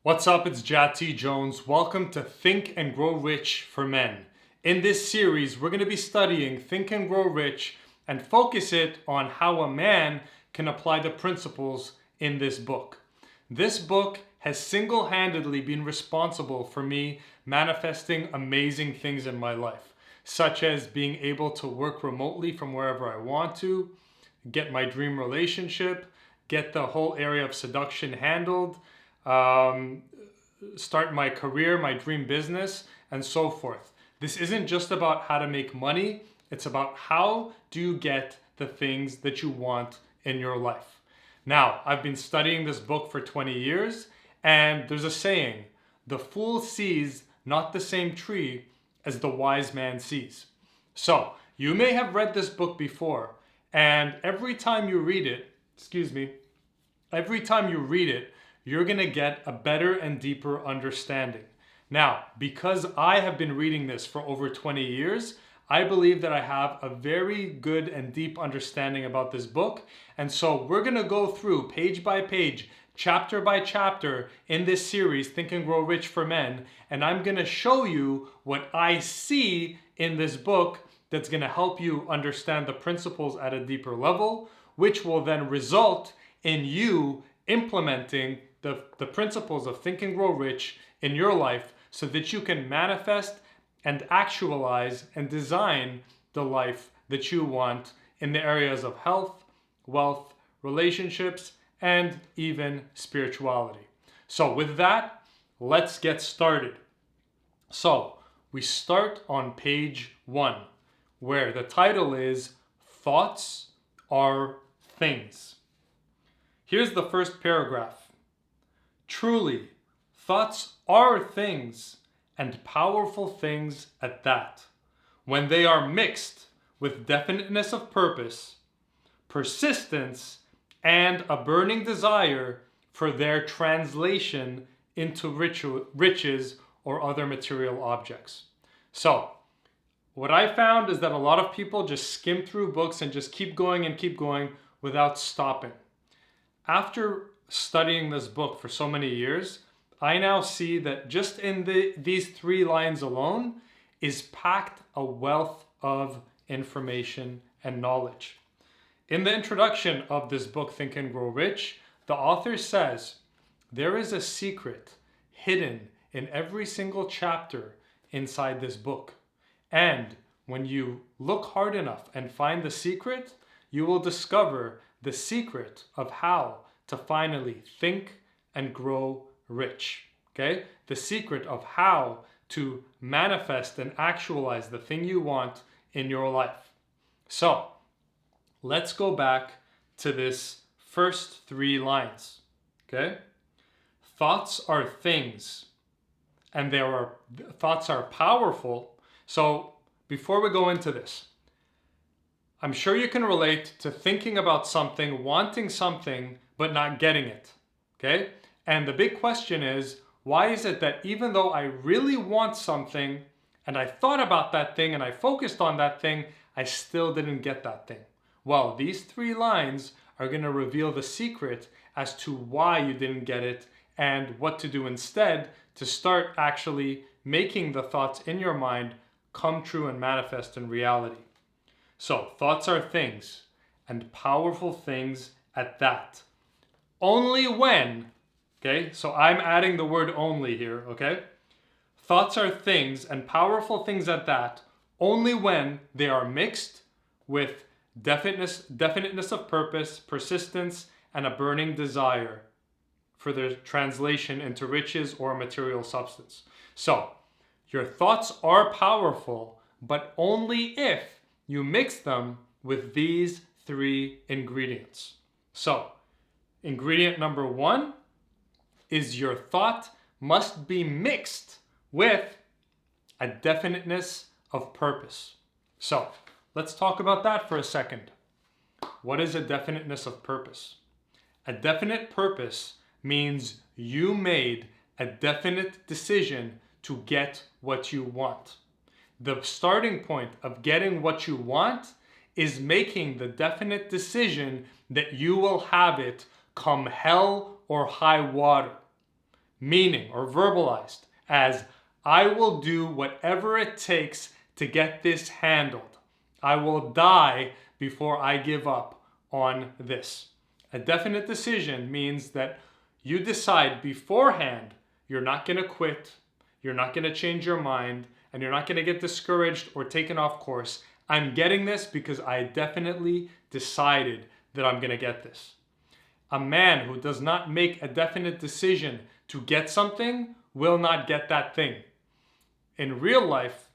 What's up? It's Jati Jones. Welcome to Think and Grow Rich for Men. In this series, we're going to be studying Think and Grow Rich and focus it on how a man can apply the principles in this book. This book has single-handedly been responsible for me manifesting amazing things in my life, such as being able to work remotely from wherever I want to, get my dream relationship, get the whole area of seduction handled, start my career, my dream business, and so forth. This isn't just about how to make money, it's about how do you get the things that you want in your life. Now, I've been studying this book for 20 years, and there's a saying, the fool sees not the same tree as the wise man sees. So, you may have read this book before, and every time you read it, you're going to get a better and deeper understanding. Now, because I have been reading this for over 20 years, I believe that I have a very good and deep understanding about this book. And so we're going to go through page by page, chapter by chapter in this series, Think and Grow Rich for Men. And I'm going to show you what I see in this book that's going to help you understand the principles at a deeper level, which will then result in you implementing the principles of Think and Grow Rich in your life so that you can manifest and actualize and design the life that you want in the areas of health, wealth, relationships, and even spirituality. So with that, let's get started. So we start on page 1, where the title is Thoughts Are Things. Here's the first paragraph. Truly, thoughts are things, and powerful things at that, when they are mixed with definiteness of purpose, persistence, and a burning desire for their translation into riches or other material objects. So, what I found is that a lot of people just skim through books and just keep going without stopping. After studying this book for so many years, I now see that just in these 3 lines alone is packed a wealth of information and knowledge. In the introduction of this book, Think and Grow Rich, the author says, there is a secret hidden in every single chapter inside this book. And when you look hard enough and find the secret, you will discover the secret of how to finally think and grow rich. Okay? The secret of how to manifest and actualize the thing you want in your life. So, let's go back to this first 3 lines. Okay? Thoughts are things, and thoughts are powerful. So, before we go into this, I'm sure you can relate to thinking about something, wanting something, but not getting it, okay? And the big question is, why is it that even though I really want something, and I thought about that thing, and I focused on that thing, I still didn't get that thing? Well, these 3 lines are going to reveal the secret as to why you didn't get it, and what to do instead to start actually making the thoughts in your mind come true and manifest in reality. So, thoughts are things, and powerful things at that. Only when, okay, so I'm adding the word only here, okay? Thoughts are things, and powerful things at that, only when they are mixed with definiteness of purpose, persistence, and a burning desire for their translation into riches or material substance. So, your thoughts are powerful, but only if you mix them with these 3 ingredients. So, ingredient number 1 is your thought must be mixed with a definiteness of purpose. So, let's talk about that for a second. What is a definiteness of purpose? A definite purpose means you made a definite decision to get what you want. The starting point of getting what you want is making the definite decision that you will have it come hell or high water. meaning or verbalized as I will do whatever it takes to get this handled. I will die before I give up on this. A definite decision means that you decide beforehand you're not going to quit, you're not going to change your mind, and you're not going to get discouraged or taken off course. I'm getting this because I definitely decided that I'm going to get this. A man who does not make a definite decision to get something will not get that thing. In real life,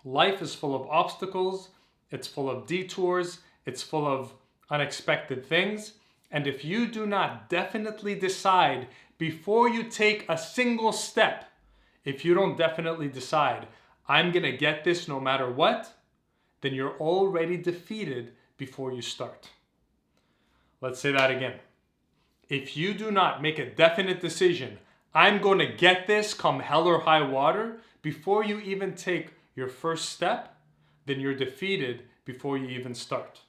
life is full of obstacles, it's full of detours, it's full of unexpected things. And if you do not definitely decide before you take a single step, if you don't definitely decide, I'm going to get this no matter what, then you're already defeated before you start. Let's say that again. If you do not make a definite decision, I'm going to get this come hell or high water, before you even take your first step, then you're defeated before you even start.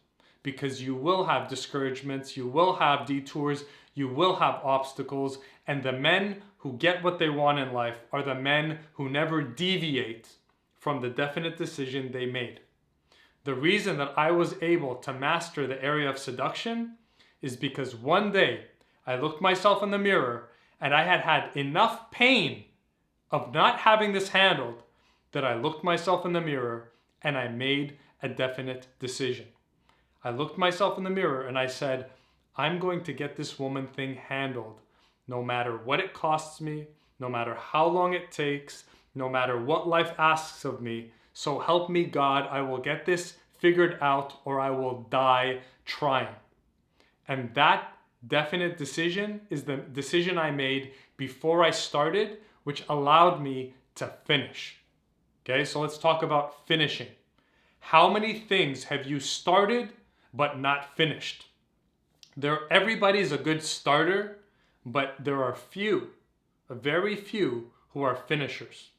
Because you will have discouragements, you will have detours, you will have obstacles, and the men who get what they want in life are the men who never deviate from the definite decision they made. The reason that I was able to master the area of seduction is because one day I looked myself in the mirror and I had had enough pain of not having this handled that I looked myself in the mirror and I made a definite decision. I looked myself in the mirror and I said, I'm going to get this woman thing handled no matter what it costs me, no matter how long it takes, no matter what life asks of me. So help me God, I will get this figured out or I will die trying. And that definite decision is the decision I made before I started, which allowed me to finish. Okay, so let's talk about finishing. How many things have you started but not finished? Everybody's a good starter, but there are few, very few, who are finishers.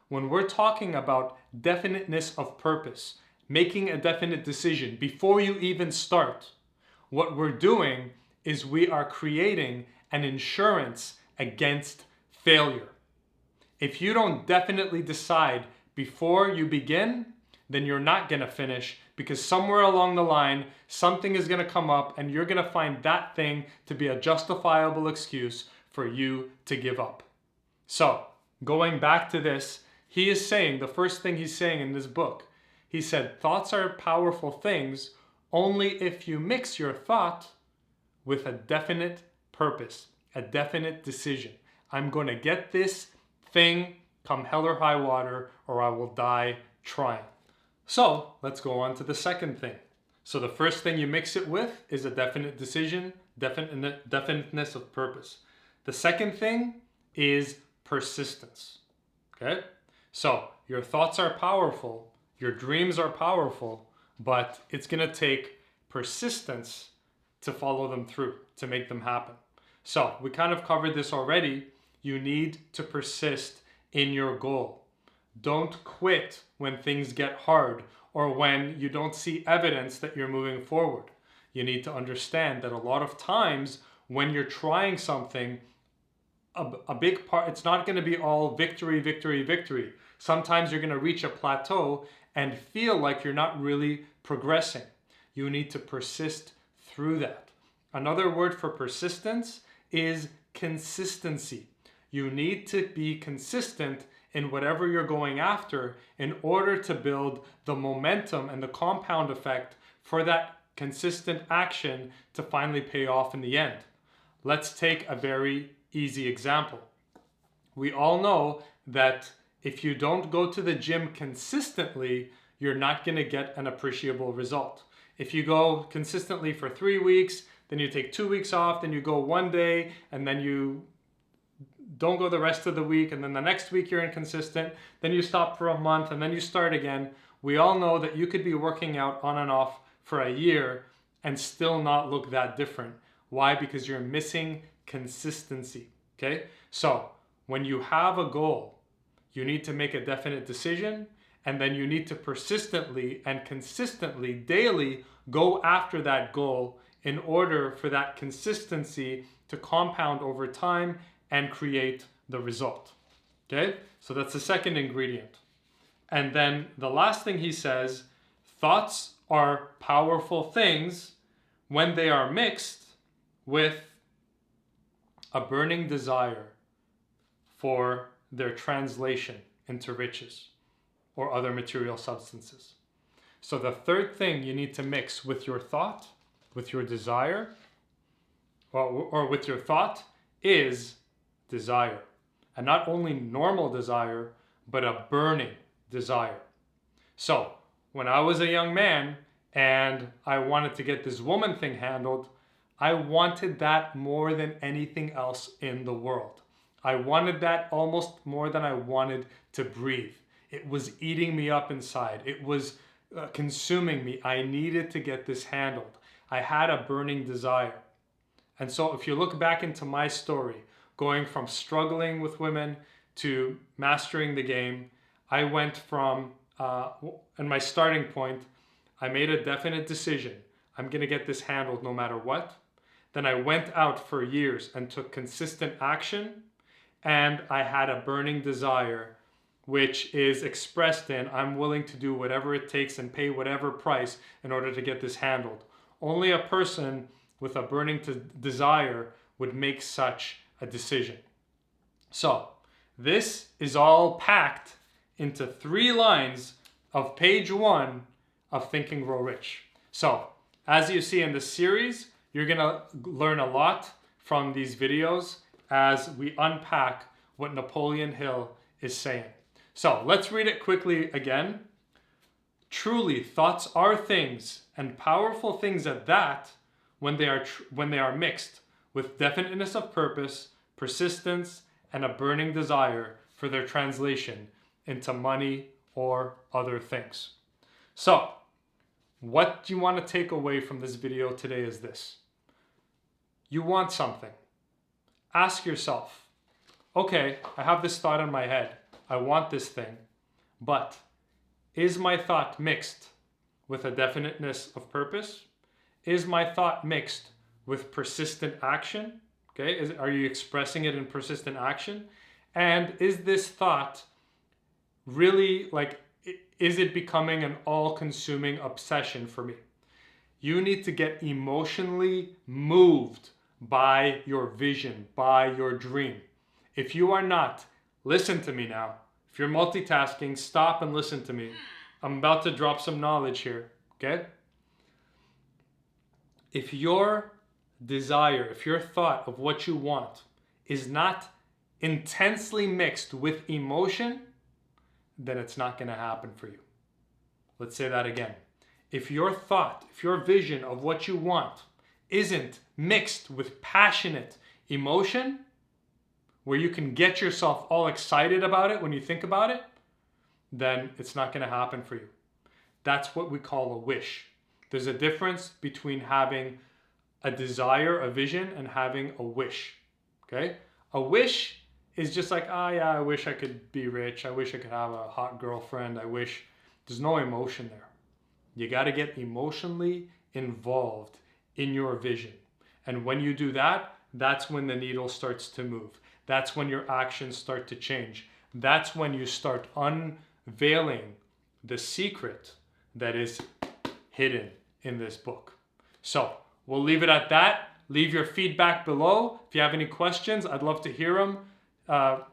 When we're talking about definiteness of purpose, making a definite decision before you even start, what we're doing is we are creating an insurance against failure. If you don't definitely decide before you begin, then you're not going to finish, because somewhere along the line, something is going to come up and you're going to find that thing to be a justifiable excuse for you to give up. So, going back to this, he is saying, the first thing he's saying in this book, he said, thoughts are powerful things only if you mix your thought with a definite purpose, a definite decision. I'm going to get this thing come hell or high water, or I will die trying. So let's go on to the second thing. So the first thing you mix it with is a definite decision, definiteness of purpose. The second thing is persistence. Okay? So your thoughts are powerful, your dreams are powerful, but it's going to take persistence to follow them through, to make them happen. So we kind of covered this already. You need to persist in your goal. Don't quit when things get hard or when you don't see evidence that you're moving forward. You need to understand that a lot of times when you're trying something, a big part, it's not going to be all victory, victory, victory. Sometimes you're going to reach a plateau and feel like you're not really progressing. You need to persist through that. Another word for persistence is consistency. You need to be consistent in whatever you're going after in order to build the momentum and the compound effect for that consistent action to finally pay off in the end. Let's take a very easy example. We all know that if you don't go to the gym consistently, you're not going to get an appreciable result. If you go consistently for 3 weeks, then you take 2 weeks off, then you go 1 day, and then you don't go the rest of the week, and then the next week you're inconsistent, then you stop for a month, and then you start again. We all know that you could be working out on and off for a year and still not look that different. Why? Because you're missing consistency, okay? So when you have a goal, you need to make a definite decision, and then you need to persistently and consistently, daily, go after that goal in order for that consistency to compound over time and create the result. Okay, so that's the second ingredient. And then the last thing he says, thoughts are powerful things when they are mixed with a burning desire for their translation into riches or other material substances. So the third thing you need to mix with your thought, with your desire, or with your thought is desire. And not only normal desire, but a burning desire. So when I was a young man and I wanted to get this woman thing handled, I wanted that more than anything else in the world. I wanted that almost more than I wanted to breathe. It was eating me up inside. It was consuming me. I needed to get this handled. I had a burning desire. And so if you look back into my story, going from struggling with women to mastering the game, I went from, in my starting point, I made a definite decision. I'm going to get this handled no matter what. Then I went out for years and took consistent action. And I had a burning desire, which is expressed in, I'm willing to do whatever it takes and pay whatever price in order to get this handled. Only a person with a burning desire would make such a decision. So this is all packed into 3 lines of page 1 of Think and Grow Rich. So as you see in this series, you're gonna learn a lot from these videos as we unpack what Napoleon Hill is saying. So let's read it quickly again. Truly, thoughts are things, and powerful things at that, when they are mixed with definiteness of purpose, persistence, and a burning desire for their translation into money or other things. So, what you want to take away from this video today is this. You want something. Ask yourself, okay, I have this thought in my head. I want this thing, but is my thought mixed with a definiteness of purpose? Is my thought mixed with persistent action? Okay, are you expressing it in persistent action? And is this thought really, is it becoming an all-consuming obsession for me? You need to get emotionally moved by your vision, by your dream. If you are not, listen to me now. If you're multitasking, stop and listen to me. I'm about to drop some knowledge here, okay? If your desire, if your thought of what you want is not intensely mixed with emotion, then it's not going to happen for you. Let's say that again. If your thought, if your vision of what you want isn't mixed with passionate emotion, where you can get yourself all excited about it when you think about it, then it's not going to happen for you. That's what we call a wish. There's a difference between having a desire, a vision, and having a wish. Okay? A wish is just like, oh yeah, I wish I could be rich. I wish I could have a hot girlfriend. I wish. There's no emotion there. You got to get emotionally involved in your vision. And when you do that, that's when the needle starts to move. That's when your actions start to change. That's when you start unveiling the secret that is hidden in this book. So we'll leave it at that. Leave your feedback below. If you have any questions, I'd love to hear them.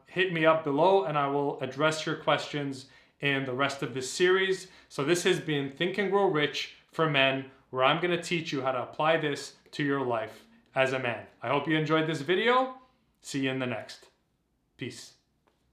Hit me up below and I will address your questions in the rest of this series. So this has been Think and Grow Rich for Men, where I'm going to teach you how to apply this to your life as a man. I hope you enjoyed this video. See you in the next. Peace.